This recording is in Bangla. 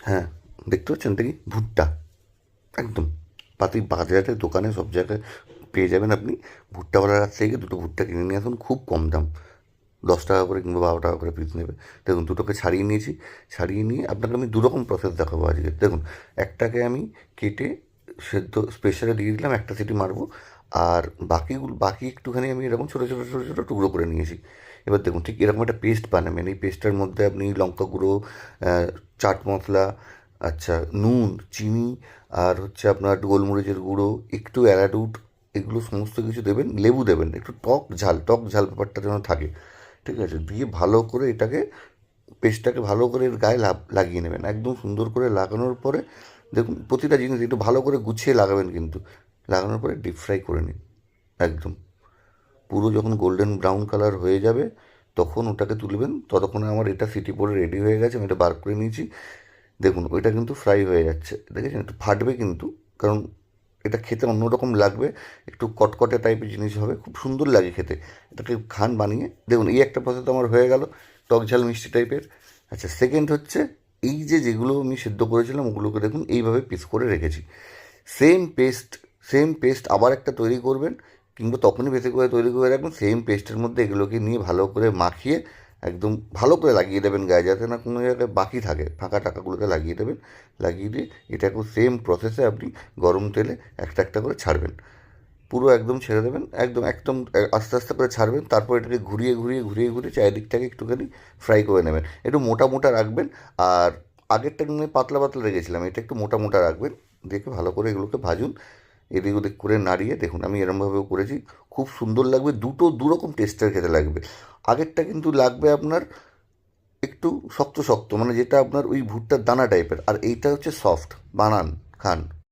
হ্যাঁ, দেখতে পাচ্ছেন এটা কি ভুট্টা, একদম বাজারে দোকানে সব জায়গায় পেয়ে যাবেন আপনি। ভুট্টাওয়ালার কাছ থেকে দুটো ভুট্টা কিনে নিয়ে আসুন, খুব কম দাম, 10 টাকা করে কিংবা 12 টাকা করে পিস নেবে। দেখুন দুটোকে ছাড়িয়ে নিয়েছি, ছাড়িয়ে নিয়ে আপনাকে আমি দুরকম প্রসেস দেখাবো আজকে। দেখুন, একটাকে আমি কেটে সেদ্ধ প্রেশারে দিয়ে দিলাম, একটা সিটি মারবো, আর বাকি একটুখানি আমি এরকম ছোটো ছোটো ছোটো ছোটো টুকরো করে নিয়েছি। এবার দেখুন ঠিক এরকম একটা পেস্ট বানাবেন। এই পেস্টটার মধ্যে আপনি লঙ্কা গুঁড়ো, চাট মশলা, আচ্ছা নুন, চিনি, আর হচ্ছে আপনার গোলমরিচের গুঁড়ো, একটু অ্যারারুট, এগুলো সমস্ত কিছু দেবেন। লেবু দেবেন, একটু টক ঝাল ব্যাপারটা যেন থাকে। ঠিক আছে, দিয়ে ভালো করে এটাকে পেস্টটাকে ভালো করে এর গায়ে লাগিয়ে নেবেন, একদম সুন্দর করে লাগানোর পরে দেখুন প্রতিটা জিনিস একটু ভালো করে গুছিয়ে লাগাবেন, কিন্তু লাগানোর পরে ডিপ ফ্রাই করে নিন একদম। পুরো যখন গোল্ডেন ব্রাউন কালার হয়ে যাবে তখন ওটাকে তুলবেন। ততক্ষণে আমার এটা সিটি পরে রেডি হয়ে গেছে, আমি এটা বার করে নিয়েছি। দেখুন ওইটা কিন্তু ফ্রাই হয়ে যাচ্ছে, দেখেছেন একটু ফাটবে কিন্তু, কারণ এটা খেতে অন্যরকম লাগবে, একটু কটকটে টাইপের জিনিস হবে, খুব সুন্দর লাগে খেতে। এটাকে খান বানিয়ে। দেখুন এই একটা প্রসেস আমার হয়ে গেল, টক ঝাল মিষ্টি টাইপের। আচ্ছা সেকেন্ড হচ্ছে, এই যে যেগুলো আমি সেদ্ধ করেছিলাম ওগুলোকে দেখুন এইভাবে পিস করে রেখেছি। সেম পেস্ট সেম পেস্ট আবার একটা তৈরি করবেন, কিংবা তখনই বেশি করে তৈরি করে রাখবেন। সেম পেস্টের মধ্যে এগুলোকে নিয়ে ভালো করে মাখিয়ে একদম ভালো করে লাগিয়ে দেবেন গায়ে, যাতে না কোনো জায়গায় বাকি থাকে, ফাঁকা টাকাগুলোতে লাগিয়ে দেবেন। লাগিয়ে দিয়ে এটাকেও সেম প্রসেসে আপনি গরম তেলে একটা একটা করে ছাড়বেন, পুরো একদম ছেড়ে দেবেন, একদম একদম আস্তে আস্তে করে ছাড়বেন। তারপর এটাকে ঘুরিয়ে চারিদিকটাকে একটুখানি ফ্রাই করে নেবেন। একটু মোটা মোটা রাখবেন, আর আগেরটা কিন্তু আমি পাতলা পাতলা রেখেছিলাম, এটা একটু মোটা মোটা রাখবেন। দেখে ভালো করে এগুলোকে ভাজুন, এদিক ওদিক করে নাড়িয়ে। দেখুন আমি এরমভাবেও করেছি, খুব সুন্দর লাগবে, দু রকম টেস্টের খেতে লাগবে। আগেরটা কিন্তু লাগবে আপনার একটু শক্ত শক্ত, মানে যেটা আপনার ওই ভুট্টার দানা টাইপের, আর এইটা হচ্ছে সফট, বানান খান